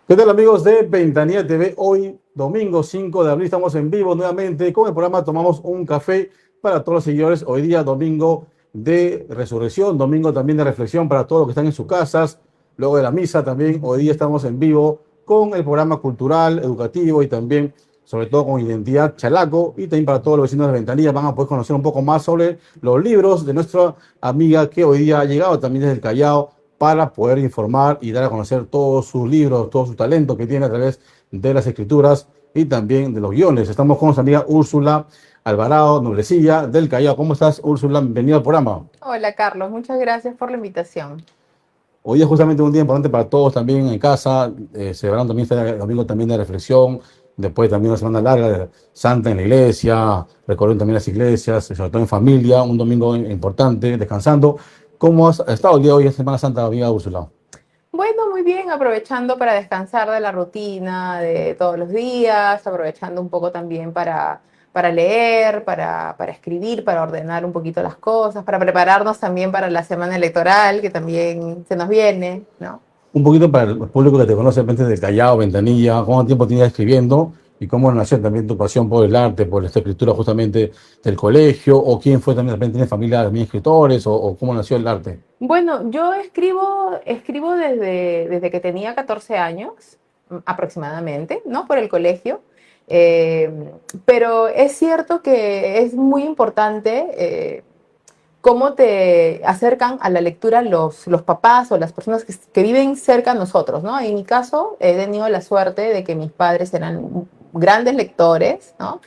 ¿Qué tal amigos de Ventanilla TV? Hoy, domingo 5 de abril, estamos en vivo nuevamente con el programa Tomamos un Café para todos los seguidores. Hoy día, domingo de resurrección, domingo también de reflexión para todos los que están en sus casas. Luego de la misa también, hoy día estamos en vivo con el programa cultural, educativo y también, sobre todo, con Identidad Chalaco. Y también para todos los vecinos de Ventanilla van a poder conocer un poco más sobre los libros de nuestra amiga que hoy día ha llegado también desde el Callao para poder informar y dar a conocer todos sus libros, todo su talento que tiene a través de las escrituras y también de los guiones. Estamos con nuestra amiga Úrsula Alvarado, Noblecilla del Callao. ¿Cómo estás, Úrsula? Bienvenida al programa. Hola Carlos, muchas gracias por la invitación. Hoy es justamente un día importante para todos también en casa, celebrando también este domingo también de reflexión, después también una semana larga de Santa en la iglesia, recorriendo también las iglesias, sobre todo en familia, un domingo importante, descansando. ¿Cómo has estado el día de hoy en Semana Santa, amiga Úrsula? Bueno, muy bien, aprovechando para descansar de la rutina de todos los días, aprovechando un poco también para leer, para escribir, para ordenar un poquito las cosas, para prepararnos también para la semana electoral que también se nos viene, ¿no? Un poquito para el público que te conoce de repente del Callao, Ventanilla, ¿cuánto tiempo tenías escribiendo? ¿Y cómo nació también tu pasión por el arte, por esta escritura justamente del colegio? ¿O quién fue también, de repente tienes familia también escritores? ¿O cómo nació el arte? Bueno, yo escribo desde que tenía 14 años aproximadamente, ¿no? Por el colegio. Pero es cierto que es muy importante cómo te acercan a la lectura los papás o las personas que viven cerca de nosotros, ¿no? En mi caso, he tenido la suerte de que mis padres eran grandes lectores, ¿no?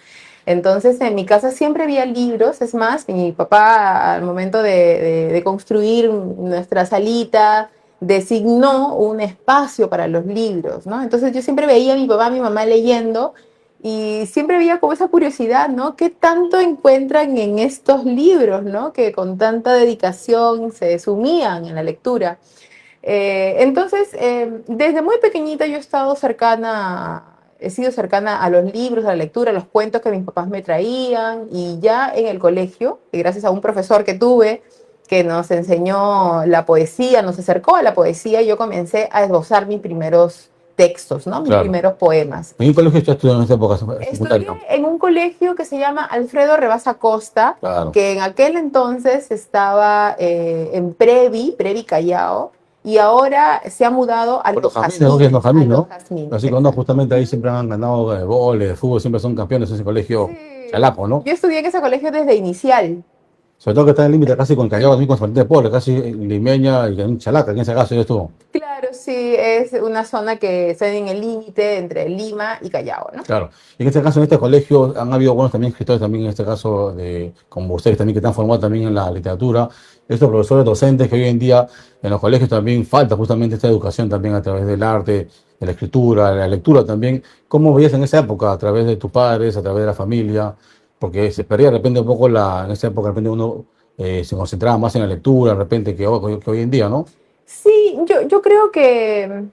Entonces, en mi casa siempre había libros. Es más, mi papá, al momento de construir nuestra salita, designó un espacio para los libros, ¿no? Entonces, yo siempre veía a mi papá, a mi mamá leyendo y siempre había como esa curiosidad, ¿no? ¿Qué tanto encuentran en estos libros, ¿no? Que con tanta dedicación se sumían en la lectura. Desde muy pequeñita yo he estado he sido cercana a los libros, a la lectura, a los cuentos que mis papás me traían y ya en el colegio, y gracias a un profesor que tuve que nos enseñó la poesía, nos acercó a la poesía, yo comencé a esbozar mis primeros textos, ¿no? Mis Claro. primeros poemas. ¿En qué colegio estás estudiando en esta época Estudié secundaria? en un colegio que se llama Alfredo Rebasa Costa, Claro. que en aquel entonces estaba en Previ Callao, y ahora se ha mudado a Por los Los Jazmines, ¿no? Que es los Jazmines, a Jazmines, Los ¿no? Jazmines, Así que no, exacto. justamente ahí siempre han ganado goles de fútbol, siempre son campeones en ese colegio Sí, chalaco, ¿no? yo estudié en ese colegio desde inicial. Sobre todo que está en el límite casi con el Callao, también con San Martín de Porres, casi limeña y en Chalaca, en ese caso ya estuvo. Claro, sí, es una zona que está en el límite entre Lima y Callao, ¿no? Claro. Y en este caso, en este colegio, han habido buenos también escritores, también en este caso, como ustedes también, que están formados también en la literatura. Estos profesores docentes que hoy en día en los colegios también falta justamente esta educación también a través del arte, de la escritura, de la lectura también. ¿Cómo veías en esa época, a través de tus padres, a través de la familia? Porque se perdía de repente un poco en esa época, de repente uno se concentraba más en la lectura, de repente, que hoy en día, ¿no? Sí, yo creo que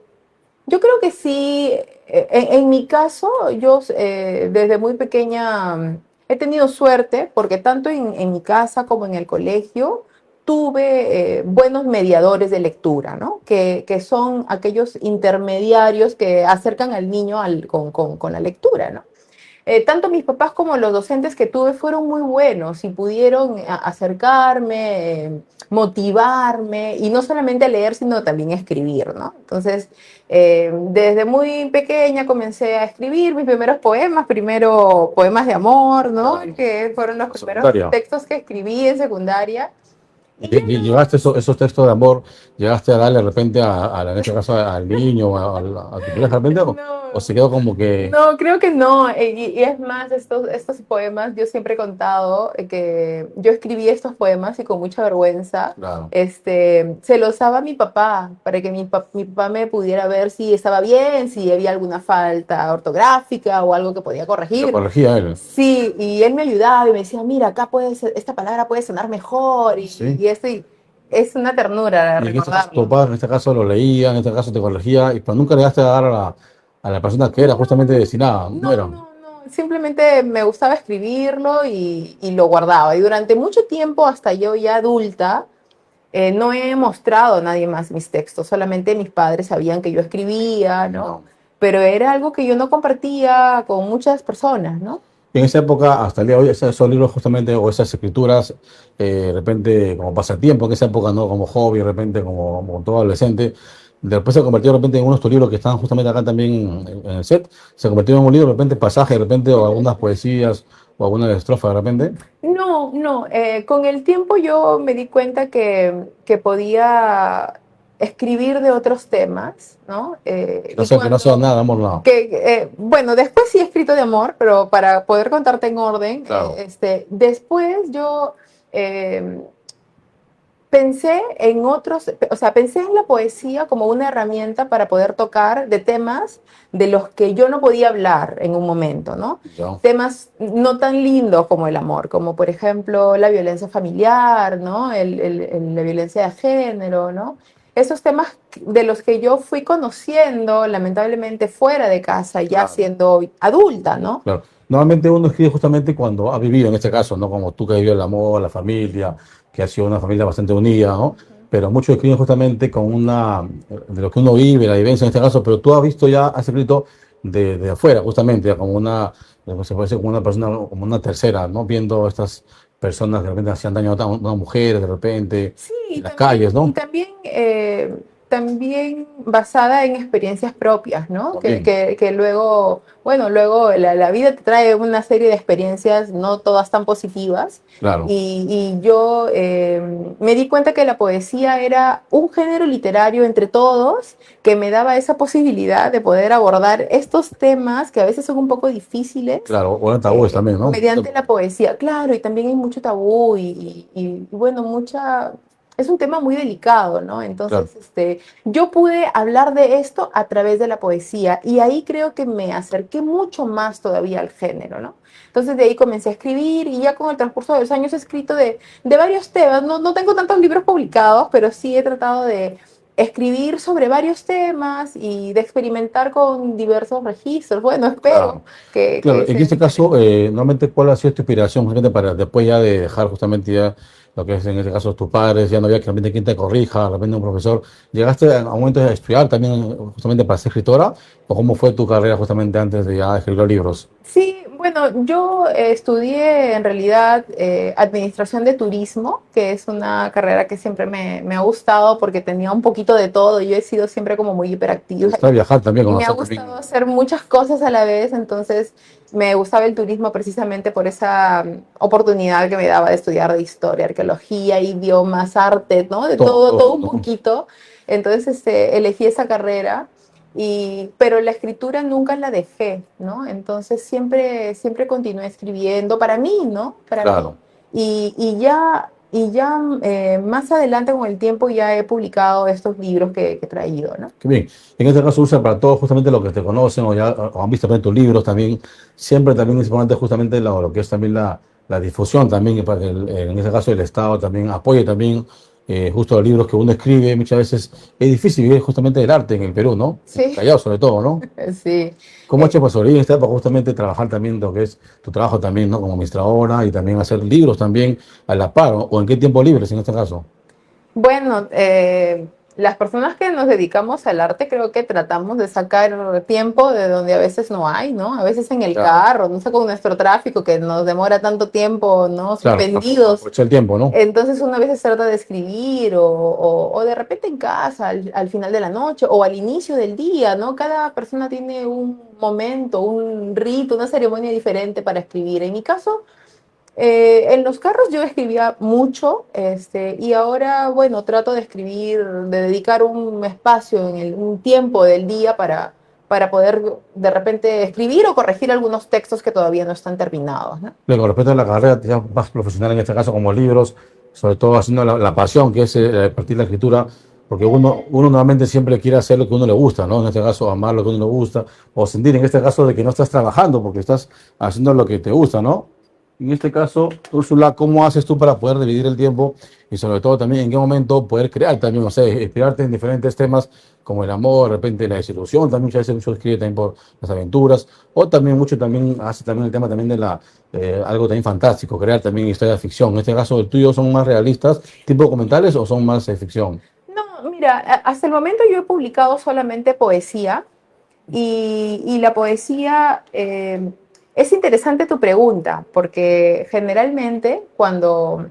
sí. En mi caso, yo desde muy pequeña he tenido suerte porque tanto en mi casa como en el colegio tuve buenos mediadores de lectura, ¿no? Que son aquellos intermediarios que acercan al niño con la lectura, ¿no? Tanto mis papás como los docentes que tuve fueron muy buenos y pudieron acercarme, motivarme y no solamente a leer, sino también a escribir, ¿no? Entonces, desde muy pequeña comencé a escribir mis primeros poemas, primero poemas de amor, ¿no? Claro. Que fueron los La primeros secundaria. textos que escribí en secundaria. Y ya Y luego, llegaste esos textos de amor, llegaste a darle de repente en este caso al niño, a tu pareja de repente, o no, se quedó como que, no, creo que no. Y es más, estos poemas, yo siempre he contado que yo escribí estos poemas y con mucha vergüenza, claro, se los daba a mi papá para que mi papá me pudiera ver si estaba bien, si había alguna falta ortográfica o algo que podía y lo corregir. corregía él. Sí, y él me ayudaba y me decía, mira, acá esta palabra puede sonar mejor Sí. y esto, y es una ternura Y en este caso, tu recordarlo. padre, en este caso lo leía, en este caso te corregía, pero nunca le llegaste a dar a la persona que era justamente No, destinada, no no, era. no, no. Simplemente me gustaba escribirlo y lo guardaba. Y durante mucho tiempo, hasta yo ya adulta, no he mostrado a nadie más mis textos. Solamente mis padres sabían que yo escribía, ¿no? No. pero era algo que yo no compartía con muchas personas, ¿no? En esa época, hasta el día de hoy, esos libros justamente, o esas escrituras, de repente como pasatiempo, en esa época, ¿no? Como hobby, de repente como todo adolescente, después se convirtió de repente en unos de tus libros que están justamente acá también en el set, se convirtió en un libro, de repente pasaje, de repente, o algunas poesías, o alguna estrofa, de repente. No, no, con el tiempo yo me di cuenta que podía escribir de otros temas, ¿no? Y Que no sea nada, amor, no. bueno, después sí he escrito de amor, pero para poder contarte en orden, Claro, después yo eh, pensé en otros, o sea, pensé en la poesía como una herramienta para poder tocar de temas de los que yo no podía hablar en un momento, ¿no? ya, Temas no tan lindos como el amor, como por ejemplo la violencia familiar, ¿no? La violencia de género, ¿no? Esos temas de los que yo fui conociendo, lamentablemente, fuera de casa, ya claro. siendo adulta, ¿no? Claro. Normalmente uno escribe justamente cuando ha vivido, en este caso, ¿no? Como tú que has vivido el amor, la familia, que ha sido una familia bastante unida, ¿no? Pero muchos escriben justamente con de lo que uno vive, la vivencia en este caso, pero tú has visto ya, has escrito de afuera, justamente, ya como se puede decir, como una persona, como una tercera, ¿no? Viendo estas personas que de repente hacían daño a una mujer, de repente, Sí, en las calles, y ¿no? también basada en experiencias propias, ¿no? También, Que luego, bueno, luego la vida te trae una serie de experiencias, no todas tan positivas, claro, y yo me di cuenta que la poesía era un género literario entre todos que me daba esa posibilidad de poder abordar estos temas que a veces son un poco difíciles claro, o en tabúes también, ¿no? mediante la poesía. Claro, y también hay mucho tabú y, bueno, es un tema muy delicado, ¿no? Claro. Entonces, yo pude hablar de esto a través de la poesía y ahí creo que me acerqué mucho más todavía al género, ¿no? Entonces de ahí comencé a escribir y ya con el transcurso de los años he escrito de varios temas. No, no tengo tantos libros publicados, pero sí he tratado de escribir sobre varios temas y de experimentar con diversos registros. Bueno, espero Claro. Claro, que en sean este caso, diferentes. normalmente, ¿cuál ha sido tu inspiración justamente para después ya de dejar justamente ya lo que es en este caso tus padres, ya no había que realmente quien te corrija, de repente un profesor? ¿Llegaste a un momento de estudiar también justamente para ser escritora? ¿O cómo fue tu carrera justamente antes de ya escribir los libros? Sí, bueno, yo estudié en realidad administración de turismo, que es una carrera que siempre me ha gustado porque tenía un poquito de todo. Yo he sido siempre como muy ¿Te hiperactiva gusta viajar también, y me ha conocer gustado también? hacer muchas cosas a la vez, entonces me gustaba el turismo precisamente por esa oportunidad que me daba de estudiar de historia, arqueología, idiomas, arte, ¿no? De Todo, todo, todo todo, un ¿no? poquito. Entonces, elegí esa carrera. Pero la escritura nunca la dejé, ¿no? Entonces siempre continué escribiendo para mí, ¿no? Para mí. Claro. Y ya más adelante con el tiempo ya he publicado estos libros que he traído, ¿no? Qué bien. En este caso usa para todos justamente los que te conocen o han visto también tus libros también. Siempre también es importante justamente lo que es también la difusión también, y para que en este caso el Estado también apoye también justo los libros que uno escribe. Muchas veces es difícil vivir justamente del arte en el Perú, ¿no? En el Sí, Callao sobre todo, ¿no? sí. ¿Cómo has hecho para sobrevivir en esta época justamente trabajar también lo que es tu trabajo también, ¿no? Como administradora y también hacer libros también a la par, o en qué tiempo libres en este caso? Bueno, las personas que nos dedicamos al arte creo que tratamos de sacar tiempo de donde a veces no hay, ¿no? A veces en el Claro, carro, no sé, con nuestro tráfico que nos demora tanto tiempo, ¿no? claro, Suspendidos. aprovechar el tiempo, ¿no? Entonces uno a veces trata de escribir o de repente en casa, al final de la noche o al inicio del día, ¿no? Cada persona tiene un momento, un rito, una ceremonia diferente para escribir. En mi caso, en los carros yo escribía mucho, y ahora, bueno, trato de escribir, de dedicar un espacio un tiempo del día para poder de repente escribir o corregir algunos textos que todavía no están terminados, ¿no? Pero con respecto a la carrera ya más profesional, en este caso como libros, sobre todo haciendo la pasión que es partir la escritura, porque uno normalmente siempre quiere hacer lo que uno le gusta, ¿no? En este caso, amar lo que uno le gusta, o sentir en este caso de que no estás trabajando porque estás haciendo lo que te gusta, ¿no? En este caso, Úrsula, ¿cómo haces tú para poder dividir el tiempo y sobre todo también en qué momento poder crear también, o sea, inspirarte en diferentes temas como el amor, de repente la desilusión, también muchas veces mucho escribe también por las aventuras, o también mucho también hace también el tema también de algo también fantástico, crear también historias de ficción. En este caso, ¿el tuyo son más realistas, tipo documentales o son más ficción? No, mira, hasta el momento yo he publicado solamente poesía. Y la poesía, es interesante tu pregunta, porque generalmente cuando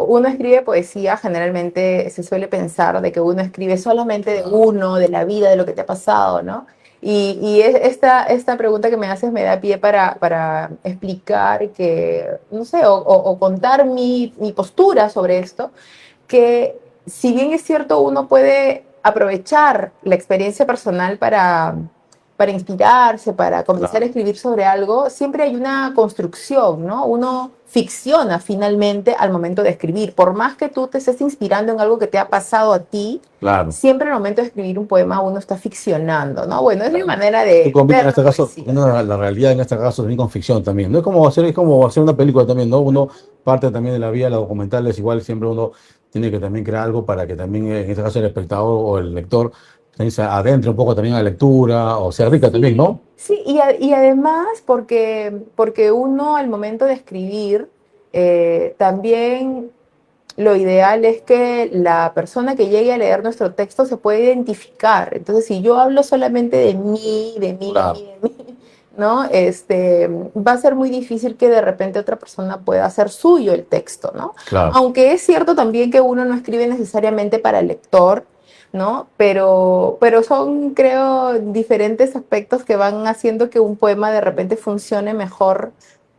uno escribe poesía, generalmente se suele pensar de que uno escribe solamente de uno, de la vida, de lo que te ha pasado, ¿no? Esta pregunta que me haces me da pie para explicar que, no sé, o contar mi postura sobre esto, que si bien es cierto, uno puede aprovechar la experiencia personal para inspirarse, para comenzar a Claro, escribir sobre algo, siempre hay una construcción, ¿no? Uno ficciona finalmente al momento de escribir. Por más que tú te estés inspirando en algo que te ha pasado a ti, claro. siempre al momento de escribir un poema uno está ficcionando, ¿no? Bueno, es mi Claro. manera Tú de combinas ver en la este caso, poesía. combinas la realidad en este caso también con ficción también. No es como hacer una película también, ¿no? Uno parte también de la vida, los documentales, igual siempre uno tiene que también crear algo para que también, en este caso, el espectador o el lector también se adentre un poco también a la lectura o sea rica también, Sí, ¿no? sí, y además porque uno al momento de escribir, también lo ideal es que la persona que llegue a leer nuestro texto se pueda identificar. Entonces, si yo hablo solamente Claro, de mí, ¿no? Va a ser muy difícil que de repente otra persona pueda hacer suyo el texto, ¿no? claro. Aunque es cierto también que uno no escribe necesariamente para el lector, ¿no? Pero son, creo, diferentes aspectos que van haciendo que un poema de repente funcione mejor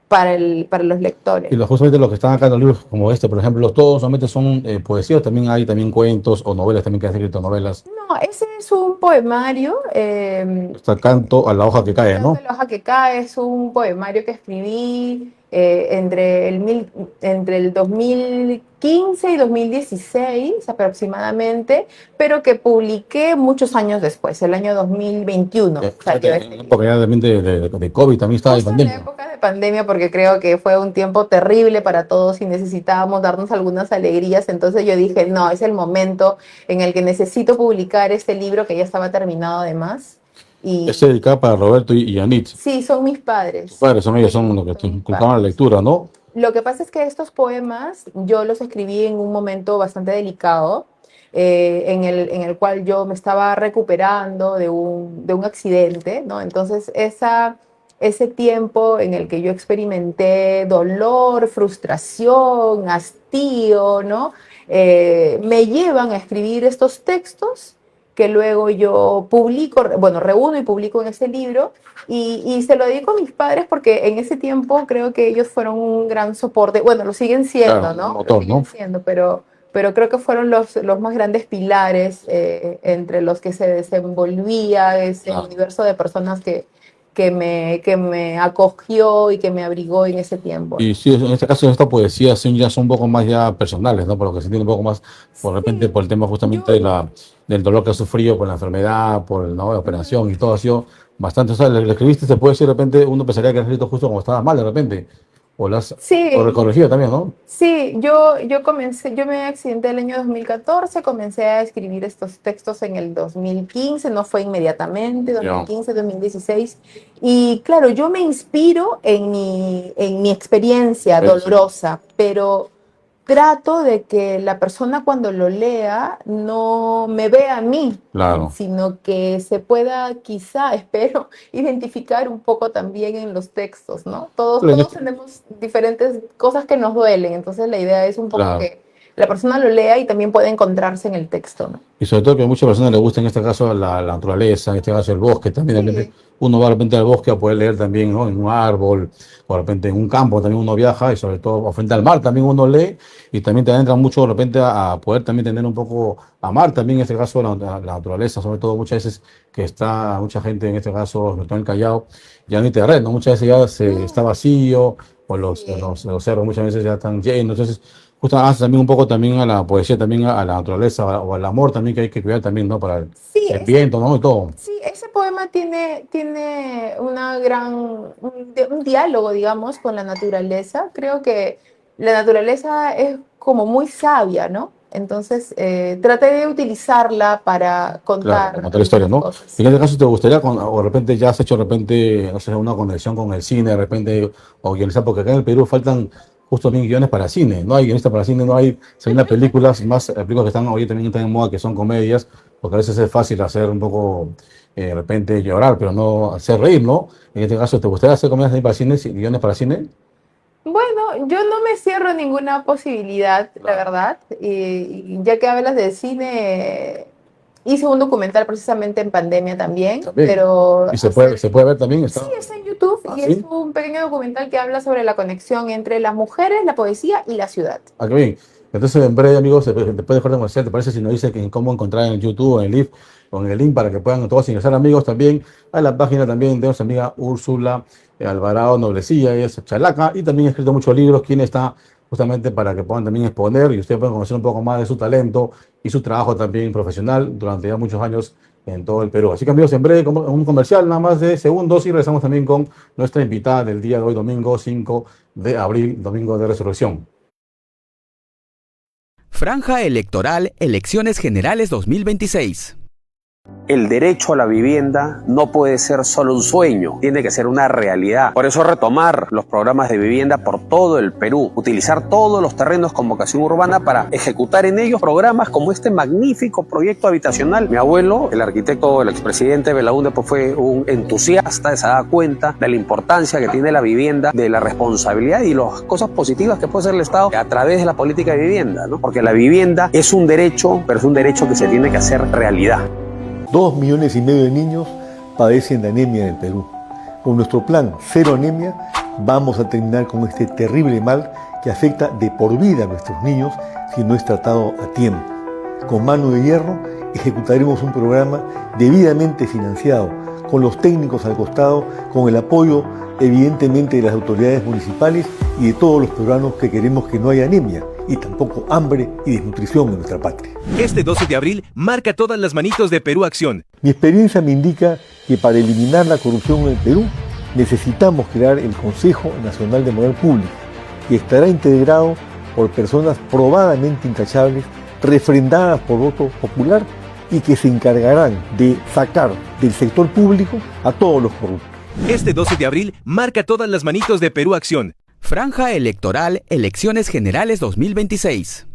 para los lectores. Y justamente los que están acá en los libros como este, por ejemplo, todos solamente son poesías, también hay también cuentos o novelas también que han escrito novelas. No, ese es un poemario. Está Canto a la hoja que cae, Canto ¿no? de la hoja que cae es un poemario que escribí entre el 2015 y 2016 aproximadamente, pero que publiqué muchos años después, el año 2021 salió Fíjate, en este la libro. época ya también de COVID también estaba en Justo en la pandemia. época de pandemia, porque creo que fue un tiempo terrible para todos y necesitábamos darnos algunas alegrías, entonces yo dije, no, es el momento en el que necesito publicar este libro que ya estaba terminado además. Es Y dedicada para Roberto y Anit. sí, son mis Tus padres. padres son ellos, son Sí, los que te son mis inculcaban la padres. lectura, ¿no? Lo que pasa es que estos poemas yo los escribí en un momento bastante delicado, en el cual yo me estaba recuperando de un accidente, ¿no? Entonces, ese tiempo en el que yo experimenté dolor, frustración, hastío, ¿no? Me llevan a escribir estos textos que luego yo publico, bueno, reúno y publico en ese libro y se lo dedico a mis padres porque en ese tiempo creo que ellos fueron un gran soporte. Bueno, lo siguen Claro, siendo, un ¿no? Lo motor, ¿no? siguen siendo, pero creo que fueron los más grandes pilares entre los que se desenvolvía ese Claro. universo de personas que me acogió y que me abrigó en ese tiempo, Y ¿no? sí, en este caso, esta poesía ya son un poco más ya personales, ¿no? Por lo que se entiende un poco más, por repente, Sí, por el tema justamente yo... del dolor que ha sufrido por la enfermedad, por ¿no? la operación y mm, todo ha sido bastante. O sea, le escribiste, se puede decir de repente, uno pensaría que has escrito justo cuando estabas mal de repente, o lo has sí, corregido también, ¿no? sí, yo me accidenté el año 2014, comencé a escribir estos textos en el 2015, no fue inmediatamente, Ya. 2015, 2016, y claro, yo me inspiro en mi experiencia Sí, dolorosa, pero trato de que la persona cuando lo lea no me vea a mí, claro. sino que se pueda quizá, espero, identificar un poco también en los textos, ¿no? Todos tenemos diferentes cosas que nos duelen, entonces la idea es un poco Claro. que la persona lo lea y también pueda encontrarse en el texto, ¿no? Y sobre todo que a muchas personas les gusta en este caso la naturaleza, en este caso el bosque también. De repente Sí, uno va de repente al bosque a poder leer también, ¿no? En un árbol, o de repente en un campo también uno viaja, y sobre todo o frente al mar también uno lee, y también te adentra mucho de repente a poder también tener un poco, amar también en este caso la naturaleza, sobre todo muchas veces que está mucha gente en este caso, sobre todo en el Callao, ya no hay terreno, muchas veces ya está no, vacío, o sí. los cerros muchas veces ya están llenos. Entonces justo hace también un poco también a la poesía, también a la naturaleza o al amor también que hay que cuidar también, ¿no? Para Sí, el viento, ¿no? Y todo. sí, ese poema tiene un diálogo, digamos, con la naturaleza. Creo que la naturaleza es como muy sabia, ¿no? Entonces, traté de utilizarla para Claro, para contar contar la historia, algunas ¿no? cosas. Y en este caso te gustaría, o de repente ya has hecho de repente, no sé, una conexión con el cine, de repente, o guionizar, porque acá en el Perú faltan justo bien guiones para cine, no hay guionistas para cine, no hay, se ven las películas, más películas que están hoy también están en moda, que son comedias, porque a veces es fácil hacer un poco de repente llorar, pero no hacer reír, ¿no? En este caso, ¿te gustaría hacer comedias para cine, guiones para cine? Bueno, yo no me cierro ninguna posibilidad, la Claro. verdad. Y ya que hablas de cine, hice un documental precisamente en pandemia también, También. pero Y se puede ver también, sí, está. está en YouTube Ah, y es sí. un pequeño documental que habla sobre la conexión entre las mujeres, la poesía y la ciudad. Ah, qué bien. Entonces, en breve, amigos, después de corte comercial, ¿te parece si nos dice que cómo encontrar en YouTube, en el link, o en el link para que puedan todos ingresar, amigos, también a la página también de nuestra amiga Úrsula Alvarado Noblecilla, ella es chalaca y también ha escrito muchos libros, quien está justamente para que puedan también exponer y ustedes puedan conocer un poco más de su talento y su trabajo también profesional durante ya muchos años en todo el Perú. Así que, amigos, en breve, como un comercial nada más de segundos y regresamos también con nuestra invitada del día de hoy, domingo 5 de abril, domingo de resurrección. Franja Electoral Elecciones Generales 2026. El derecho a la vivienda no puede ser solo un sueño, tiene que ser una realidad. Por eso retomar los programas de vivienda por todo el Perú, utilizar todos los terrenos con vocación urbana para ejecutar en ellos programas como este magnífico proyecto habitacional. Mi abuelo, el arquitecto, el expresidente Belaúnde, pues fue un entusiasta, se da cuenta de la importancia que tiene la vivienda, de la responsabilidad y las cosas positivas que puede hacer el Estado a través de la política de vivienda, ¿no? Porque la vivienda es un derecho, pero es un derecho que se tiene que hacer realidad. 2,5 millones de niños padecen de anemia en el Perú. Con nuestro plan Cero Anemia vamos a terminar con este terrible mal que afecta de por vida a nuestros niños si no es tratado a tiempo. Con mano de hierro ejecutaremos un programa debidamente financiado, con los técnicos al costado, con el apoyo evidentemente de las autoridades municipales y de todos los peruanos que queremos que no haya anemia y tampoco hambre y desnutrición en nuestra patria. Este 12 de abril marca todas las manitos de Perú Acción. Mi experiencia me indica que para eliminar la corrupción en el Perú necesitamos crear el Consejo Nacional de Moral Público, que estará integrado por personas probadamente intachables, refrendadas por voto popular y que se encargarán de sacar del sector público a todos los corruptos. Este 12 de abril marca todas las manitos de Perú Acción. Franja Electoral Elecciones Generales 2026.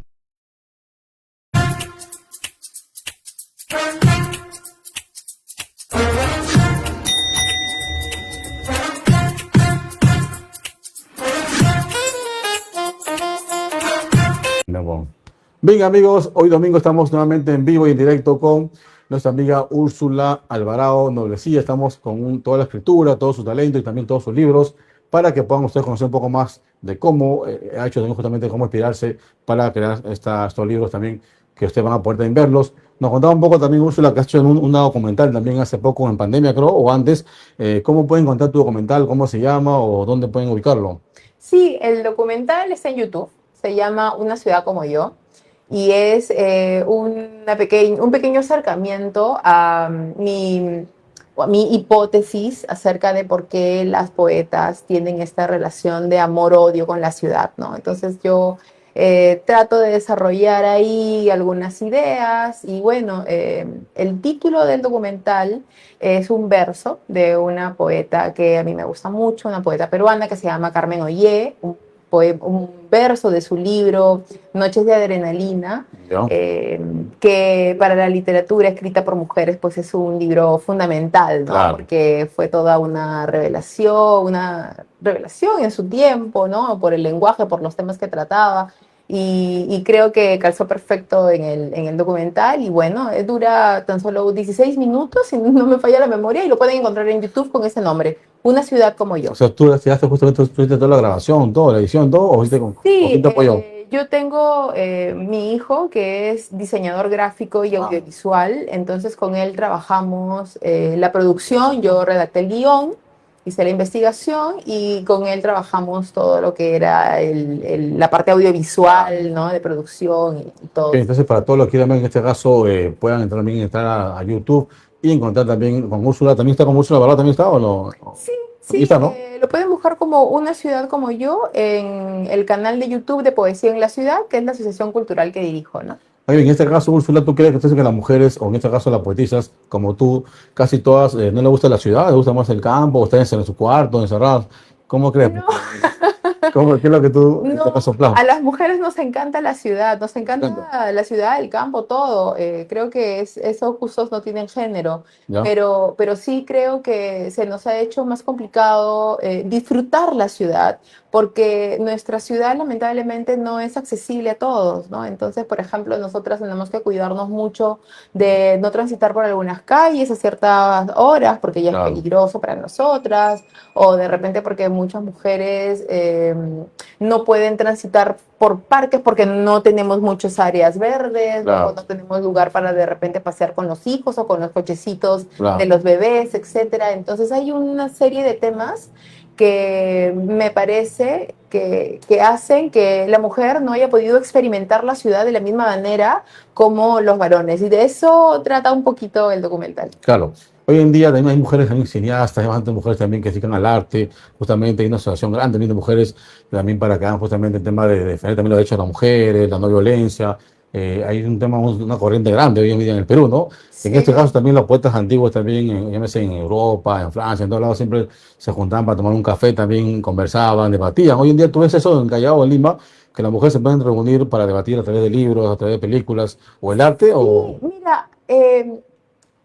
Bien, amigos, hoy domingo estamos nuevamente en vivo y en directo con nuestra amiga Úrsula Alvarado Noblecilla. Estamos con toda la escritura, todo su talento y también todos sus libros para que puedan ustedes conocer un poco más de cómo ha hecho también justamente cómo inspirarse para crear estos libros también que ustedes van a poder también verlos. Nos contaba un poco también, Úrsula, que has hecho un documental también hace poco en pandemia, creo, o antes. ¿Cómo pueden encontrar tu documental? ¿Cómo se llama o dónde pueden ubicarlo? Sí, el documental está en YouTube, se llama Una ciudad como yo. Y es un pequeño acercamiento a mi hipótesis acerca de por qué las poetas tienen esta relación de amor-odio con la ciudad, ¿no? Entonces yo trato de desarrollar ahí algunas ideas y bueno, el título del documental es un verso de una poeta que a mí me gusta mucho, una poeta peruana que se llama Carmen Ollé, un verso de su libro Noches de Adrenalina, ¿Ya? que para la literatura escrita por mujeres pues es un libro fundamental, ¿no? Claro. Porque fue toda una revelación en su tiempo, ¿no? Por el lenguaje, por los temas que trataba. Y creo que calzó perfecto en el documental y bueno, dura tan solo 16 minutos, si no me falla la memoria, y lo pueden encontrar en YouTube con ese nombre, Una ciudad como yo. O sea, tú estudiaste justamente, tú hiciste toda la grabación, toda la edición, todo, o hiciste o Sí, quién te apoyó. yo tengo mi hijo que es diseñador gráfico y audiovisual, entonces con él trabajamos la producción, yo redacté el guión, hice la investigación y con él trabajamos todo lo que era la parte audiovisual, ¿no? De producción y todo. Ok, entonces, para todos los que quieran ver, en este caso, puedan entrar a YouTube y encontrar también con Úrsula. ¿También está con Úrsula Alvarado? ¿También está o no? Sí, Aquí sí, está, ¿no? lo pueden buscar como Una ciudad como yo en el canal de YouTube de Poesía en la Ciudad, que es la asociación cultural que dirijo, ¿no? Oye, en este caso, Úrsula, ¿tú crees que entonces que las mujeres, o en este caso las poetisas, como tú, casi todas, no les gusta la ciudad, les gusta más el campo, o están en su cuarto, encerradas? ¿Cómo crees? No, ¿Qué es lo que tú te No, has soplado? a las mujeres nos encanta la ciudad, nos Entiendo. encanta la ciudad, el campo, todo. Creo que esos gustos no tienen género, ¿Ya? pero sí creo que se nos ha hecho más complicado disfrutar la ciudad, porque nuestra ciudad lamentablemente no es accesible a todos, ¿no? Entonces, por ejemplo, nosotras tenemos que cuidarnos mucho de no transitar por algunas calles a ciertas horas, porque ya es Claro, peligroso para nosotras, o de repente porque muchas mujeres no pueden transitar por parques porque no tenemos muchas áreas verdes, ¿no? O claro, no tenemos lugar para de repente pasear con los hijos o con los cochecitos de claro. los bebés, etcétera. Entonces hay una serie de temas que me parece que hacen que la mujer no haya podido experimentar la ciudad de la misma manera como los varones. Y de eso trata un poquito el documental. Claro. Hoy en día también hay mujeres también cineastas, hay bastantes mujeres también que se dedican al arte, justamente hay una asociación grande también de mujeres también para que hagan justamente el tema de defender también los derechos de las mujeres, la no violencia. Hay un tema, una corriente grande hoy en día en el Perú, ¿no? En este Sí. caso también los poetas antiguos también, llámese en Europa, en Francia, en todos lados siempre se juntaban para tomar un café, también conversaban, debatían. Hoy en día tú ves eso en Callao, en Lima, que las mujeres se pueden reunir para debatir a través de libros, a través de películas, o el arte, Sí, o... mira,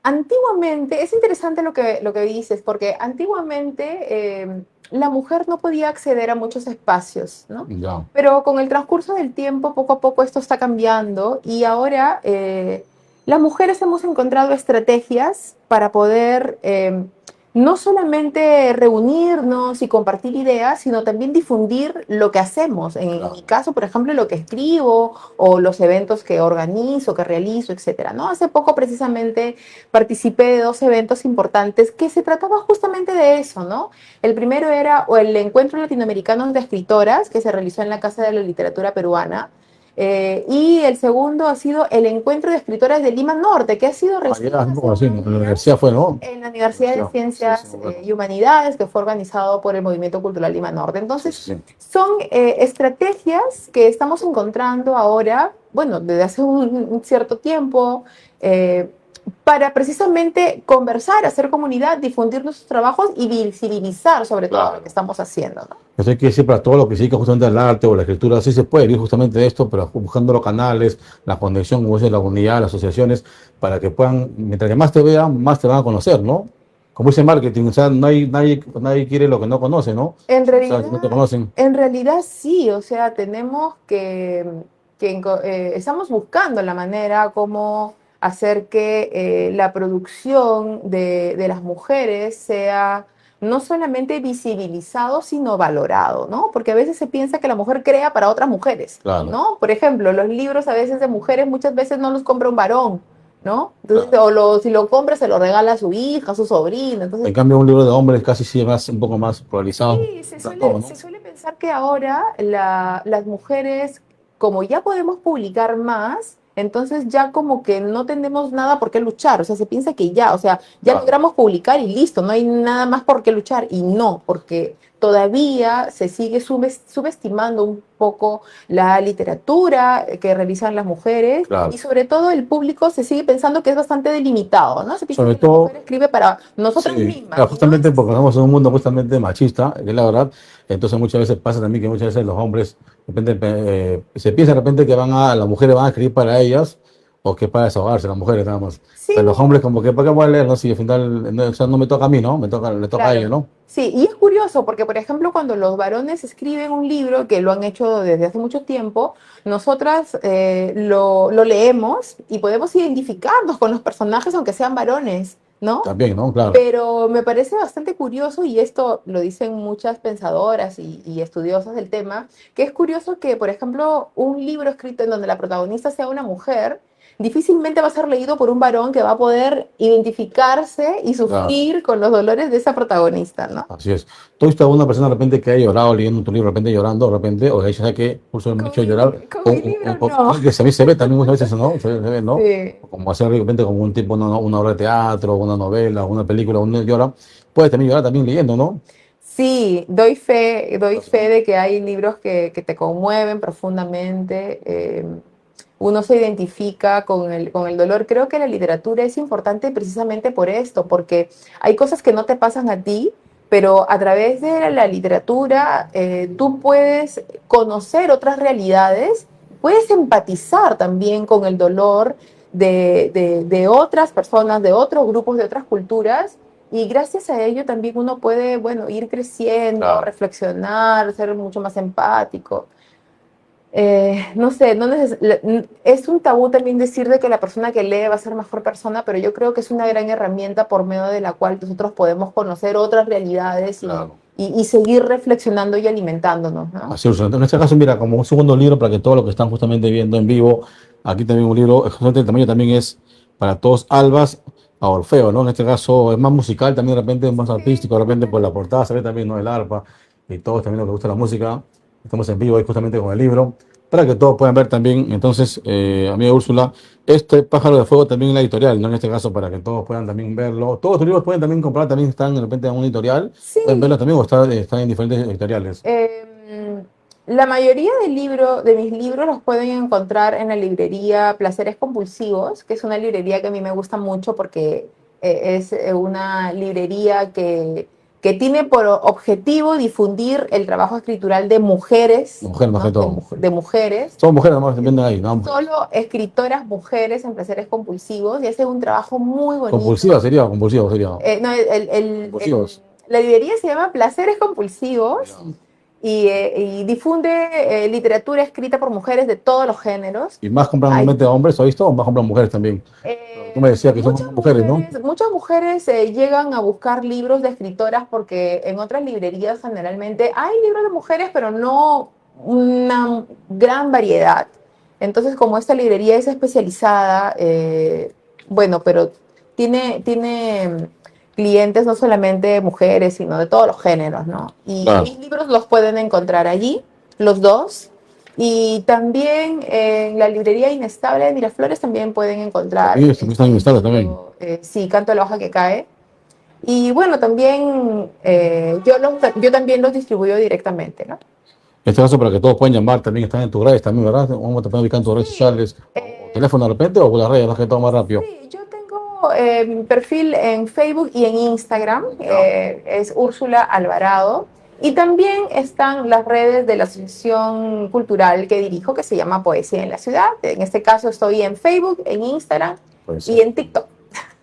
antiguamente, es interesante lo que dices, porque antiguamente la mujer no podía acceder a muchos espacios, ¿no? Ya. Pero con el transcurso del tiempo, poco a poco esto está cambiando y ahora las mujeres hemos encontrado estrategias para poder no solamente reunirnos y compartir ideas, sino también difundir lo que hacemos. En mi Claro. caso, por ejemplo, lo que escribo o los eventos que organizo, que realizo, etcétera, ¿no? Hace poco precisamente participé de dos eventos importantes que se trataba justamente de eso, ¿no? El primero era o el Encuentro Latinoamericano de Escritoras, que se realizó en la Casa de la Literatura Peruana, y el segundo ha sido el Encuentro de Escritoras de Lima Norte, que ha sido recién Allá, un hace poco así, unos ¿no? En la días universidad fue, ¿no? en la La Universidad de universidad. Sí, sí, Ciencias me acuerdo. y Humanidades, que fue organizado por el Movimiento Cultural Lima Norte. Sí, Entonces, sí, sí. son estrategias que estamos encontrando ahora, bueno, desde hace un cierto tiempo, eh, para precisamente conversar, hacer comunidad, difundir nuestros trabajos y visibilizar sobre todo lo que Claro. estamos haciendo, ¿no? Eso hay que decir para todo lo que se dedica justamente al arte o la escritura, sí se puede vivir justamente de esto, pero buscando los canales, la conexión, como dice la unidad, las asociaciones, para que puedan, mientras que más te vean, más te van a conocer, ¿no? Como dice marketing, o sea, nadie quiere lo que no conoce, ¿no? En O sea, si no te realidad, conocen, en realidad sí, o sea, tenemos estamos buscando la manera como hacer que la producción de las mujeres sea no solamente visibilizado, sino valorado, ¿no? Porque a veces se piensa que la mujer crea para otras mujeres, claro, ¿no? Por ejemplo, los libros a veces de mujeres muchas veces no los compra un varón, ¿no? Entonces, claro. si lo compra, se lo regala a su hija, a su sobrina. En Entonces, cambio, un libro de hombres casi sí es más, un poco más polarizado, sí, todo, ¿no? se suele pensar que ahora las mujeres, como ya podemos publicar más, entonces ya como que no tenemos nada por qué luchar, o sea, se piensa que ya, o sea, ya Claro. logramos publicar y listo, no hay nada más por qué luchar, y no, porque todavía se sigue subestimando un poco la literatura que realizan las mujeres y Claro. sobre todo el público se sigue pensando que es bastante delimitado, ¿no? Se piensa Sobre que la mujer todo, escribe para nosotras sí, claro, mismas y no es justamente porque así. estamos en un mundo justamente machista, que es la verdad. Entonces muchas veces pasa también que muchas veces los hombres de repente, se piensa de repente que las mujeres van a escribir para ellas o que para desahogarse las mujeres nada más. Sí, Pero los hombres como que ¿para qué voy a leer? No, si al final no, o sea, no me toca a mí, ¿no? Le toca a claro. ellos, ¿no? Sí, y es curioso porque, por ejemplo, cuando los varones escriben un libro, que lo han hecho desde hace mucho tiempo, nosotras lo leemos y podemos identificarnos con los personajes aunque sean varones, ¿no? También, ¿no? Claro. Pero me parece bastante curioso, y esto lo dicen muchas pensadoras y estudiosas del tema, que es curioso que, por ejemplo, un libro escrito en donde la protagonista sea una mujer, difícilmente va a ser leído por un varón que va a poder identificarse y Claro. sufrir con los dolores de esa protagonista, ¿no? Así es. ¿Tú has visto a una persona de repente que haya llorado leyendo tu libro, de repente llorando, de repente, o ella sabe que puso el hecho de llorar? Con mi libro no. Que a mí se ve también muchas veces, ¿no? Se ve, ¿no? Sí. Como hacer de repente como un tipo, una obra de teatro, una novela, una película, uno llora. Puede también llorar también leyendo, ¿no? Sí, doy fe de que hay libros que te conmueven profundamente. Uno se identifica con el dolor. Creo que la literatura es importante precisamente por esto, porque hay cosas que no te pasan a ti, pero a través de la literatura tú puedes conocer otras realidades, puedes empatizar también con el dolor de otras personas, de otros grupos, de otras culturas, y gracias a ello también uno puede, bueno, ir creciendo, Claro. reflexionar, ser mucho más empático. No sé, es un tabú también decir de que la persona que lee va a ser mejor persona, pero yo creo que es una gran herramienta por medio de la cual nosotros podemos conocer otras realidades Claro. y seguir reflexionando y alimentándonos, ¿no? Así es. En este caso, mira, como un segundo libro para que todos los que están justamente viendo en vivo, aquí también un libro, justamente el tamaño también es para todos albas a Orfeo, ¿no? En este caso es más musical, también de repente es más artístico, de repente por la portada se ve también, ¿no? El arpa y todos también los que gusta la música. Estamos en vivo ahí justamente con el libro, para que todos puedan ver también. Entonces, amiga Úrsula, este Pájaro de Fuego también en la editorial, ¿no? En este caso, para que todos puedan también verlo. Todos tus libros pueden también comprar, también están de repente en una editorial, Sí. pueden verlo también o están en diferentes editoriales. La mayoría de mis libros los pueden encontrar en la librería Placeres Compulsivos, que es una librería que a mí me gusta mucho porque es una librería que tiene por objetivo difundir el trabajo escritural de mujeres, De mujeres, más ¿no? que todo. De mujeres. Son mujeres nomás que venden ahí, ¿no? Solo escritoras mujeres en Placeres Compulsivos, y hacen un trabajo muy bonito. Compulsiva sería, o compulsivo sería. No, Compulsivos. la librería se llama Placeres Compulsivos y difunde literatura escrita por mujeres de todos los géneros. Y más compran Hay- normalmente hombres, ¿has visto? O más compran mujeres también. Tú me decías que son mujeres, ¿no? Muchas mujeres llegan a buscar libros de escritoras porque en otras librerías generalmente hay libros de mujeres, pero no una gran variedad. Entonces, como esta librería es especializada, bueno, pero tiene clientes no solamente mujeres, sino de todos los géneros, ¿no? Y Claro. mis libros los pueden encontrar allí, los dos. Y también en la librería Inestable de Miraflores también pueden encontrar. Sí, sí, están Inestable también. Sí, Canto de la hoja que cae. Y bueno, también yo también los distribuyo directamente, ¿no? En este caso, para que todos puedan llamar, también están en tus redes, también, ¿verdad? Vamos a ubicar en tus redes sociales, o teléfono de repente, o por las redes, más que todo más rápido. Sí, yo tengo mi perfil en Facebook y en Instagram, es Úrsula Alvarado. Y también están las redes de la asociación cultural que dirijo, que se llama Poesía en la Ciudad. En este caso estoy en Facebook, en Instagram Pues, y en TikTok.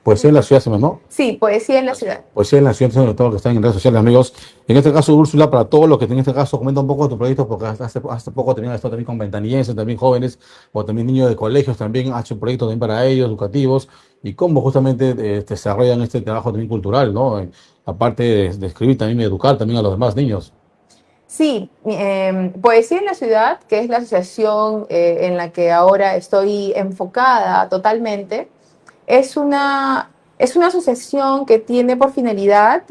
Poesía en la ciudad se llama, ¿no? Sí, Poesía en la Ciudad. Poesía en la ciudad, sobre todo los que están en redes sociales, amigos. En este caso, Úrsula, para todos los que en este caso comenta un poco de tu proyecto, porque hace poco tenían esto también con ventanillenses, también jóvenes, o también niños de colegios, también ha hecho un proyecto también para ellos, educativos, y cómo justamente desarrollan este trabajo también cultural, ¿no? Aparte de escribir, también de educar también a los demás niños. Sí, Poesía en la Ciudad, que es la asociación en la que ahora estoy enfocada totalmente, es una asociación que tiene por finalidad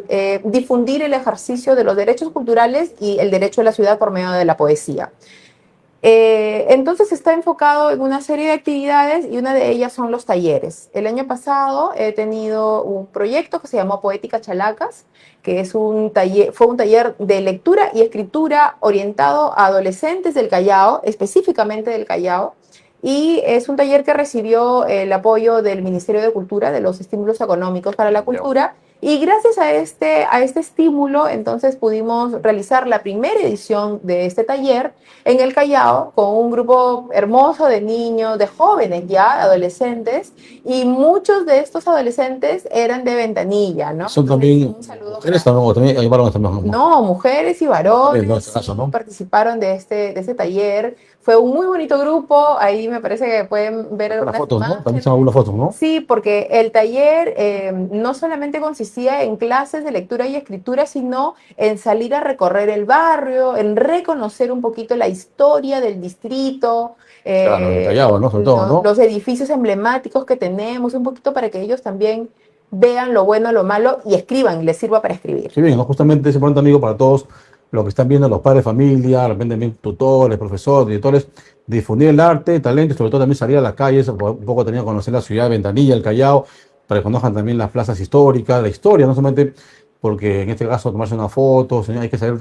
difundir el ejercicio de los derechos culturales y el derecho a la ciudad por medio de la poesía. Entonces está enfocado en una serie de actividades y una de ellas son los talleres. El año pasado he tenido un proyecto que se llamó Poética Chalacas, que es fue un taller de lectura y escritura orientado a adolescentes del Callao, específicamente del Callao, y es un taller que recibió el apoyo del Ministerio de Cultura, de los estímulos económicos para la cultura. Y gracias a este estímulo, entonces pudimos realizar la primera edición de este taller en el Callao con un grupo hermoso de niños, de jóvenes ya, adolescentes, y muchos de estos adolescentes eran de Ventanilla, ¿no? Son también Un saludo mujeres también, o también hay varones también. no, mujeres y varones En este caso, ¿no? participaron de este taller. Fue un muy bonito grupo. Ahí me parece que pueden ver Las algunas fotos, ¿no? imágenes. También se algunas fotos, ¿no? Sí, porque el taller no solamente consistía en clases de lectura y escritura, sino en salir a recorrer el barrio, en reconocer un poquito la historia del distrito, Claro, el Callao, ¿no? Sobre todo, ¿no? los edificios emblemáticos que tenemos, un poquito para que ellos también vean lo bueno, lo malo y escriban, les sirva para escribir. Sí, bien, ¿no? Justamente ese pronto, amigo, para todos los que están viendo, los padres de familia, de repente también tutores, profesores, directores, difundir el arte, talento y sobre todo también salir a las calles, un poco también a conocer la ciudad de Ventanilla, el Callao, para que conozcan también las plazas históricas, la historia, no solamente porque en este caso tomarse una foto, hay que saber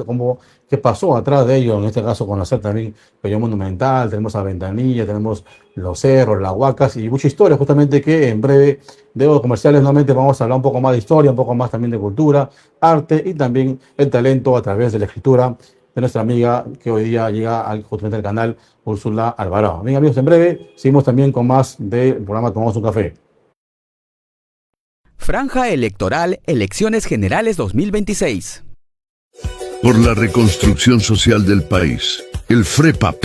qué pasó atrás de ello, en este caso conocer también Peñón Monumental, tenemos a Ventanilla, tenemos los cerros, las huacas y mucha historia, justamente que en breve de los comerciales nuevamente vamos a hablar un poco más de historia, un poco más también de cultura, arte y también el talento a través de la escritura de nuestra amiga que hoy día llega justamente al canal, Úrsula Alvarado. Bien amigos, en breve seguimos también con más del programa Tomamos un Café. Franja Electoral Elecciones Generales 2026. Por la reconstrucción social del país, el FREPAP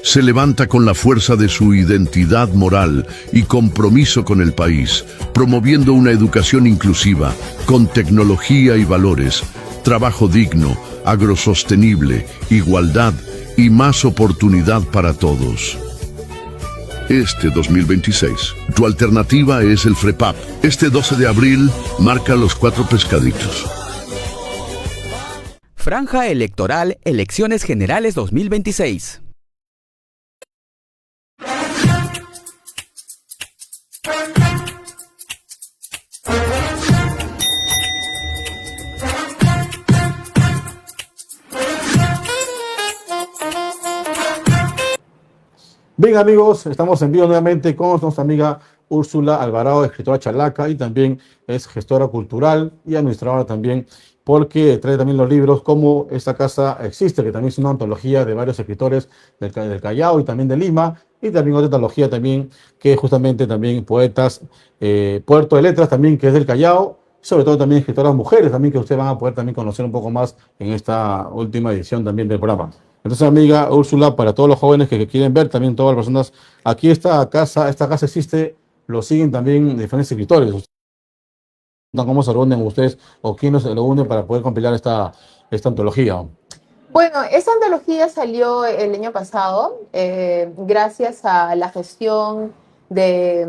se levanta con la fuerza de su identidad moral y compromiso con el país, promoviendo una educación inclusiva, con tecnología y valores, trabajo digno, agrosostenible, igualdad y más oportunidad para todos. Este 2026, tu alternativa es el FREPAP. Este 12 de abril, marca los 4 pescaditos. Franja Electoral Elecciones Generales 2026. Bien amigos, estamos en vivo nuevamente con nuestra amiga Úrsula Alvarado, escritora chalaca y también es gestora cultural y administradora también, porque trae también los libros como Esta Casa Existe, que también es una antología de varios escritores del Callao y también de Lima, y también otra antología también que justamente también poetas, Puerto de Letras también, que es del Callao, sobre todo también escritoras mujeres también que ustedes van a poder también conocer un poco más en esta última edición también del programa. Entonces, amiga Úrsula, para todos los jóvenes que quieren ver, también todas las personas, aquí esta casa existe, lo siguen también diferentes escritores. ¿Cómo se reúnen ustedes o quién se reúne para poder compilar esta antología? Bueno, esta antología salió el año pasado gracias a la gestión de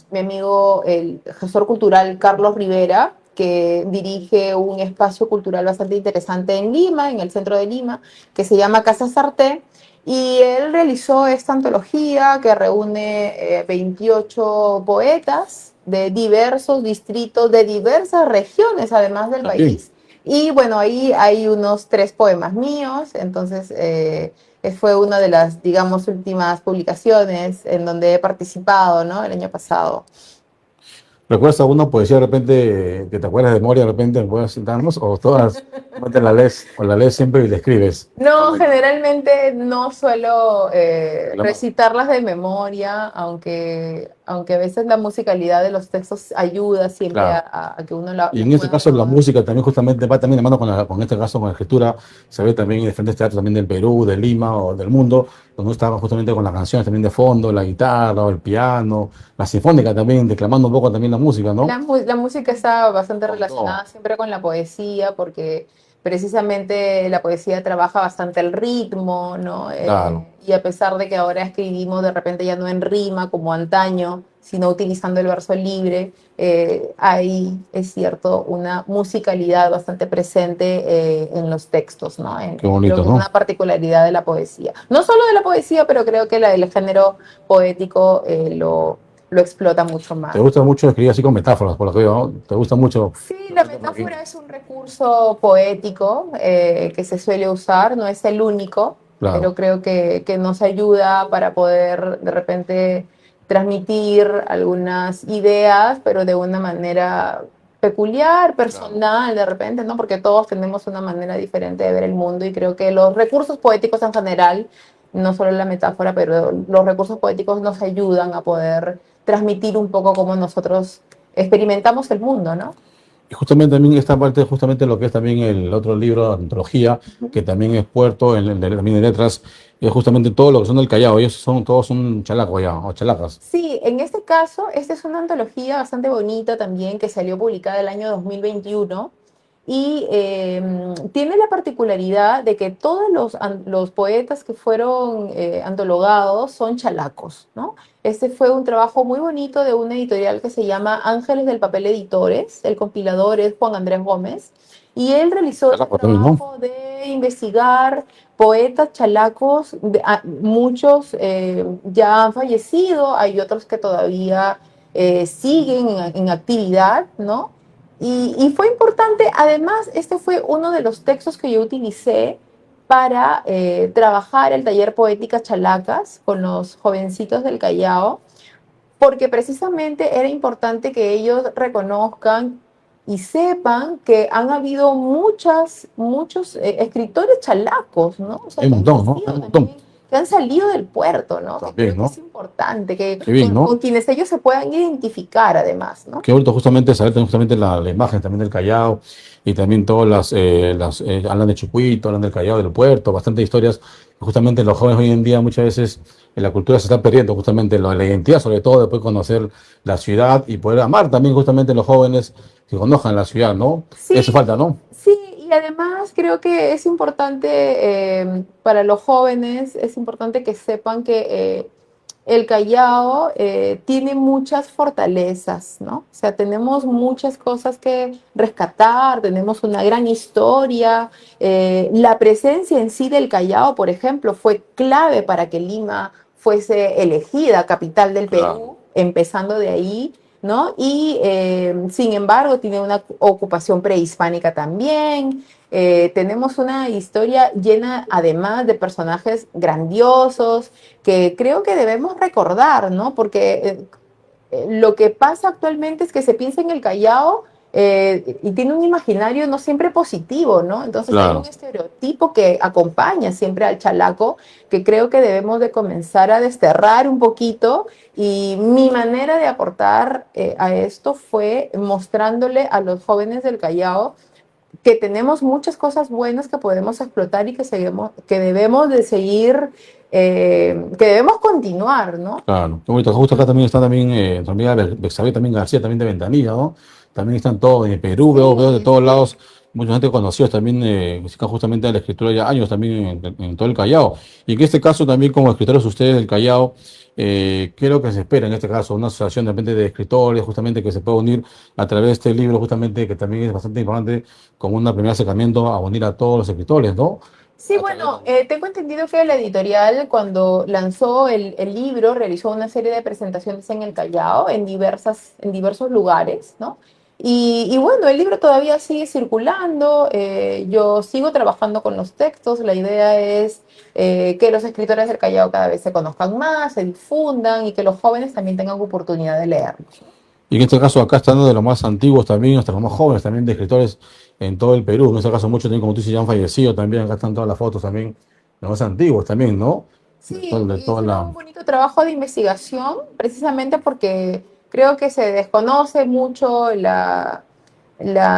mi amigo, el gestor cultural Carlos Rivera, que dirige un espacio cultural bastante interesante en Lima, en el centro de Lima, que se llama Casa Sarté. Y él realizó esta antología que reúne 28 poetas de diversos distritos, de diversas regiones, además del país. Y bueno, ahí hay unos 3 poemas míos, entonces fue una de las, digamos, últimas publicaciones en donde he participado, ¿no? El año pasado. ¿Recuerdas alguna poesía de repente que te acuerdas de memoria de repente me puedes citarnos o todas la lees siempre y la escribes? No, generalmente no suelo recitarlas de memoria, aunque a veces la musicalidad de los textos ayuda siempre Claro. a que uno la Y en este caso la música también justamente va también de mano con este caso con la escritura, se ve también en diferentes teatros también del Perú, de Lima o del mundo, donde uno estaba justamente con las canciones también de fondo, la guitarra o el piano, la sinfónica también, declamando un poco también la música, ¿no? La música está bastante Con relacionada todo. siempre con la poesía, porque precisamente la poesía trabaja bastante el ritmo, ¿no? Claro. Y a pesar de que ahora escribimos de repente ya no en rima como antaño, sino utilizando el verso libre, hay, es cierto, una musicalidad bastante presente en los textos, ¿no? Qué bonito, creo que ¿no? es una particularidad de la poesía. No solo de la poesía, pero creo que la del género poético lo explota mucho más. Te gusta mucho escribir así con metáforas, por lo que veo, ¿no? Te gusta mucho. Sí, la metáfora es un recurso poético que se suele usar, no es el único, Claro. pero creo que nos ayuda para poder de repente transmitir algunas ideas, pero de una manera peculiar, personal, de repente, ¿no? Porque todos tenemos una manera diferente de ver el mundo y creo que los recursos poéticos en general, no solo la metáfora, pero los recursos poéticos nos ayudan a poder transmitir un poco cómo nosotros experimentamos el mundo, ¿no? Y justamente también esta parte, justamente lo que es también el otro libro, antología, que también es Puerto, también de letras, es justamente todo lo que son del Callao. Ellos todos son chalacos ya, o chalacas. Sí, en este caso, esta es una antología bastante bonita también que salió publicada el año 2021 y tiene la particularidad de que todos los poetas que fueron antologados son chalacos, ¿no? Este fue un trabajo muy bonito de una editorial que se llama Ángeles del Papel Editores. El compilador es Juan Andrés Gómez y él realizó el Chalaco también, ¿no? trabajo de investigar poetas chalacos, muchos ya han fallecido, hay otros que todavía siguen en actividad, ¿no? Y fue importante, además, este fue uno de los textos que yo utilicé para trabajar el taller Poéticas Chalacas con los jovencitos del Callao, porque precisamente era importante que ellos reconozcan y sepan que han habido muchos escritores chalacos, ¿no? O sea, Hay un que han montón, ¿no? Hay nacido un montón. también, que han salido del puerto, ¿no? Que También, creo que ¿no? es importante, que Qué bien, ¿no? con quienes ellos se puedan identificar además, ¿no? Qué bonito justamente saber también justamente la imagen también del Callao y también todas hablan de Chucuito, hablan del Callao, del puerto, bastantes historias. Justamente los jóvenes hoy en día muchas veces en la cultura se está perdiendo justamente la identidad, sobre todo después de conocer la ciudad y poder amar también justamente los jóvenes que conozcan la ciudad, ¿no? Eso Sí, falta, ¿no? sí, y además creo que es importante para los jóvenes, es importante que sepan que el Callao tiene muchas fortalezas, ¿no? O sea, tenemos muchas cosas que rescatar, tenemos una gran historia. La presencia en sí del Callao, por ejemplo, fue clave para que Lima fuese elegida capital del Claro. Perú, empezando de ahí, ¿no? Y sin embargo tiene una ocupación prehispánica también. Tenemos una historia llena además de personajes grandiosos que creo que debemos recordar, ¿no? Porque lo que pasa actualmente es que se piensa en el Callao y tiene un imaginario no siempre positivo, ¿no? Entonces hay un Claro. estereotipo que acompaña siempre al chalaco que creo que debemos de comenzar a desterrar un poquito y mi manera de aportar a esto fue mostrándole a los jóvenes del Callao que tenemos muchas cosas buenas que podemos explotar y que debemos de seguir, que debemos continuar, ¿no? Claro, qué bonito. Justo acá también está también tu amiga Bexabé, también García, también de Ventanilla, ¿no? También están todos en Perú, veo de Sí, todos sí. lados, mucha gente conocida también, que se dedican justamente a la escritura ya años también en todo el Callao. Y en este caso también como escritores ustedes del Callao, ¿qué es lo que se espera en este caso? Una asociación de repente de escritores justamente que se pueda unir a través de este libro justamente que también es bastante importante como un primer acercamiento a unir a todos los escritores, ¿no? Sí, A través bueno, de- tengo entendido que la editorial cuando lanzó el libro realizó una serie de presentaciones en el Callao, en diversos lugares, ¿no? Y bueno, el libro todavía sigue circulando, yo sigo trabajando con los textos, la idea es que los escritores del Callao cada vez se conozcan más, se difundan y que los jóvenes también tengan oportunidad de leerlos. Y en este caso acá están de los más antiguos también, hasta los más jóvenes también de escritores en todo el Perú. En este caso muchos también, como tú dices, ya han fallecido también. Acá están todas las fotos también, los más antiguos también, ¿no? Sí, De toda hicieron la... un bonito trabajo de investigación, precisamente porque creo que se desconoce mucho la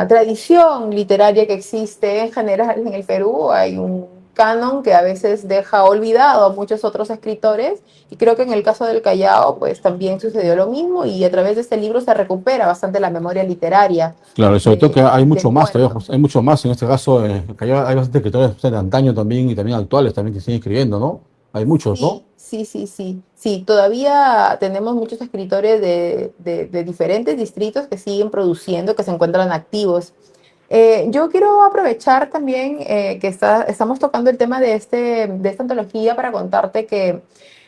tradición literaria que existe en general en el Perú. Hay un canon que a veces deja olvidado a muchos otros escritores y creo que en el caso del Callao pues también sucedió lo mismo y a través de este libro se recupera bastante la memoria literaria Claro, y sobre todo que hay mucho del más todavía, puerto. hay mucho más en este caso, que hay bastantes escritores de antaño también y también actuales también que siguen escribiendo, ¿no? Hay muchos, ¿no? Sí, todavía tenemos muchos escritores de diferentes distritos que siguen produciendo, que se encuentran activos. Yo quiero aprovechar también que estamos tocando el tema de esta antología para contarte que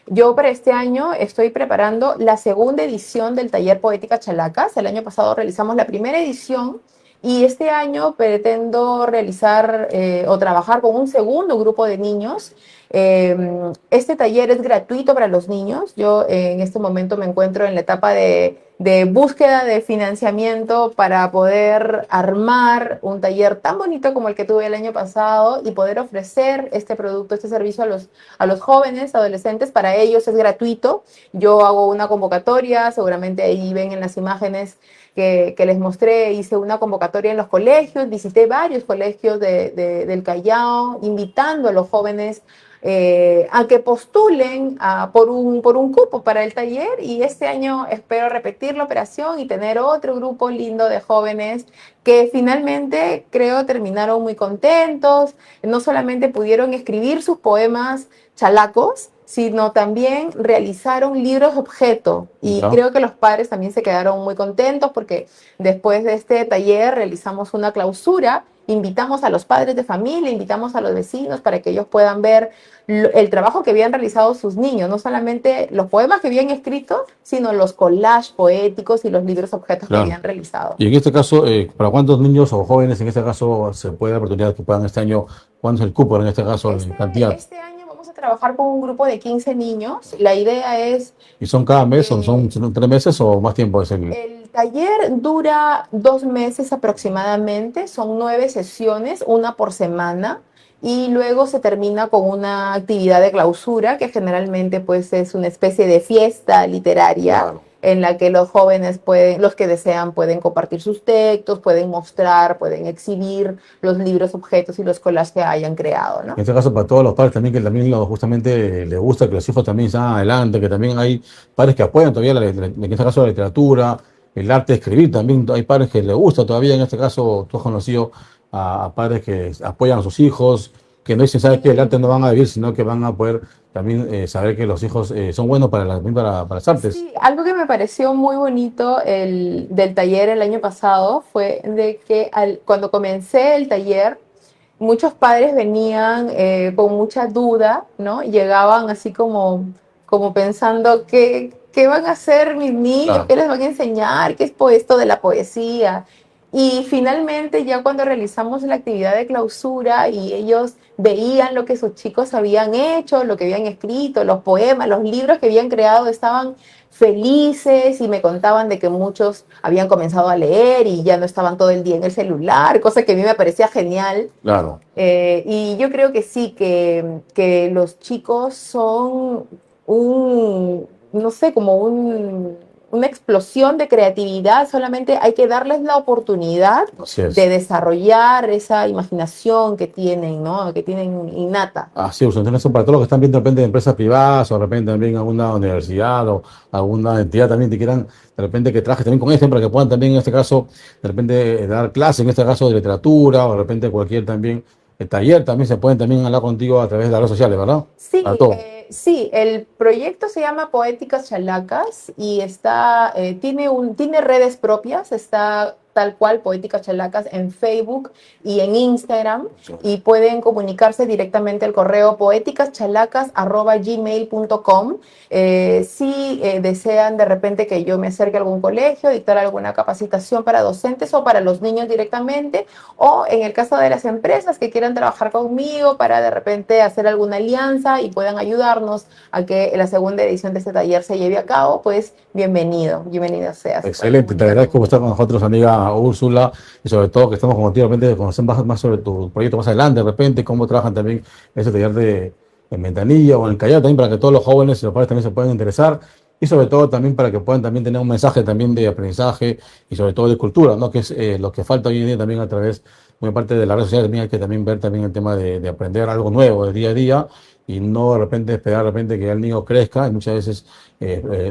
yo para este año estoy preparando la segunda edición del taller Poética Chalacas. El año pasado realizamos la primera edición y este año pretendo realizar o trabajar con un segundo grupo de niños. Este taller es gratuito para los niños. Yo en este momento me encuentro en la etapa de búsqueda de financiamiento para poder armar un taller tan bonito como el que tuve el año pasado y poder ofrecer este producto, este servicio a los jóvenes, adolescentes. Para ellos es gratuito. Yo hago una convocatoria, seguramente ahí ven en las imágenes que les mostré, hice una convocatoria en los colegios, visité varios colegios del Callao, invitando a los jóvenes a que postulen por un cupo para el taller y este año espero repetir la operación y tener otro grupo lindo de jóvenes que finalmente creo terminaron muy contentos, no solamente pudieron escribir sus poemas chalacos, sino también realizaron libros objeto y Ya. creo que los padres también se quedaron muy contentos porque después de este taller realizamos una clausura invitamos a los padres de familia, invitamos a los vecinos para que ellos puedan ver el trabajo que habían realizado sus niños, no solamente los poemas que habían escrito, sino los collages poéticos y los libros objetos Claro. que habían realizado. Y en este caso, ¿para cuántos niños o jóvenes en este caso se puede dar la oportunidad que puedan este año? ¿Cuánto es el cupo en este caso en cantidad? Este año vamos a trabajar con un grupo de 15 niños. La idea es, ¿Y son cada mes o son 3 meses o más tiempo? Es el taller dura 2 meses aproximadamente, son 9 sesiones, una por semana. Y luego se termina con una actividad de clausura que generalmente pues es una especie de fiesta literaria. Claro. En la que los jóvenes pueden, los que desean, pueden compartir sus textos, pueden mostrar, pueden exhibir los libros, objetos y los collages que hayan creado, ¿no? En este caso, para todos los padres también que también justamente les gusta que los hijos también salgan adelante, que también hay padres que apoyan todavía, en este caso, la literatura, el arte de escribir. También hay padres que les gusta todavía. En este caso, tú has conocido a padres que apoyan a sus hijos, que no dicen, ¿sabes qué? El arte no van a vivir, sino que van a poder también saber que los hijos son buenos también para las artes. Sí, algo que me pareció muy bonito del taller el año pasado fue de que cuando comencé el taller, muchos padres venían con mucha duda, ¿no? Llegaban así como pensando, ¿qué van a hacer mis niños? Claro. ¿Qué les van a enseñar? ¿Qué es esto de la poesía? Y finalmente, ya cuando realizamos la actividad de clausura y ellos veían lo que sus chicos habían hecho, lo que habían escrito, los poemas, los libros que habían creado, estaban felices y me contaban de que muchos habían comenzado a leer y ya no estaban todo el día en el celular, cosa que a mí me parecía genial. Claro. Y yo creo que sí, que los chicos son no sé, como una explosión de creatividad, solamente hay que darles la oportunidad Así es. de desarrollar esa imaginación que tienen, ¿no? Que tienen innata. Así es. Entonces, eso para todos los que están viendo de repente de empresas privadas o de repente también alguna universidad o alguna entidad también que quieran, de repente que trabaje también con esto para que puedan también en este caso, de repente dar clases, en este caso de literatura o de repente cualquier también taller, también se pueden también hablar contigo a través de las redes sociales, ¿verdad? Sí, Para todo. sí, el proyecto se llama Poéticas Chalacas y tiene redes propias, está tal cual Poéticas Chalacas en Facebook y en Instagram y pueden comunicarse directamente al correo poeticaschalacas@gmail.com. Si desean de repente que yo me acerque a algún colegio, dictar alguna capacitación para docentes o para los niños directamente, o en el caso de las empresas que quieran trabajar conmigo para de repente hacer alguna alianza y puedan ayudarnos a que la segunda edición de este taller se lleve a cabo, pues bienvenido seas. Excelente, te agradezco por estar con nosotros, amiga Úrsula, y sobre todo que estamos contigo de repente conocer más sobre tu proyecto más adelante, de repente, cómo trabajan también en ese taller en Ventanilla o en el Callao, también para que todos los jóvenes y los padres también se puedan interesar, y sobre todo también para que puedan también tener un mensaje también de aprendizaje y sobre todo de cultura, ¿no? Que es lo que falta hoy en día también a través, muy parte de las redes sociales, también hay que también ver también el tema de aprender algo nuevo de día a día, y no de repente esperar de repente que el niño crezca y muchas veces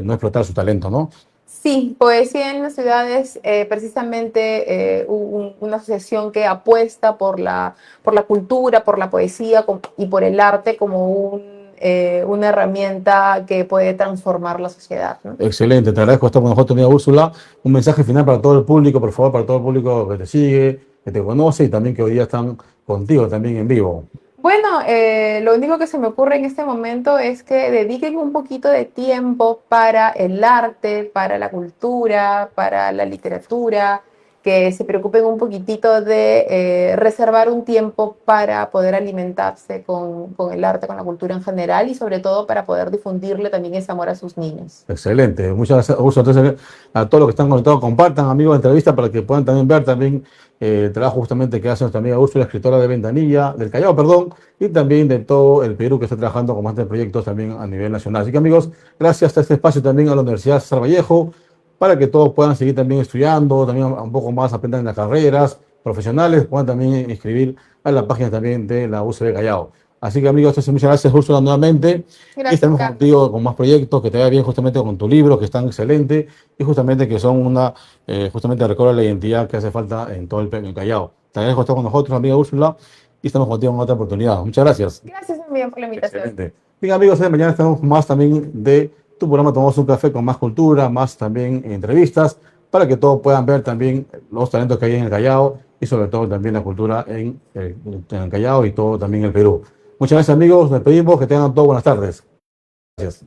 no explotar su talento, ¿no? Sí, Poesía en las Ciudades, precisamente una asociación que apuesta por la cultura, por la poesía y por el arte como una herramienta que puede transformar la sociedad, ¿no? Excelente, te agradezco estar con nosotros, amiga Úrsula. Un mensaje final para todo el público, por favor, para todo el público que te sigue, que te conoce y también que hoy día están contigo también en vivo. Bueno, lo único que se me ocurre en este momento es que dediquen un poquito de tiempo para el arte, para la cultura, para la literatura, que se preocupen un poquitito de reservar un tiempo para poder alimentarse con el arte, con la cultura en general y sobre todo para poder difundirle también ese amor a sus niños. Excelente, muchas gracias, Úrsula. Entonces, a todos los que están conectados, compartan, amigos, la entrevista para que puedan también ver también el trabajo justamente que hace nuestra amiga Úrsula, escritora de Ventanilla, del Callao, perdón, y también de todo el Perú que está trabajando con más de proyectos también a nivel nacional. Así que, amigos, gracias a este espacio también a la Universidad César Vallejo, para que todos puedan seguir también estudiando, también un poco más aprendan en las carreras profesionales, puedan también inscribir a la página también de la UCB Callao. Así que, amigos, muchas gracias, Úrsula, nuevamente. Gracias, Y estaremos Carlos. contigo con más proyectos, que te vaya bien justamente con tu libro, que están excelentes, y justamente que son justamente recuerda la identidad que hace falta en todo el Callao. Te agradezco estar con nosotros, amiga Úrsula, y estamos contigo en otra oportunidad. Muchas gracias. Gracias, amiga, por la invitación. Excelente. Bien, amigos, mañana estamos más también de tu programa Tomamos un Café con más cultura, más también entrevistas, para que todos puedan ver también los talentos que hay en el Callao y sobre todo también la cultura en el Callao y todo también el Perú. Muchas gracias, amigos. Nos despedimos. Que tengan todos buenas tardes. Gracias.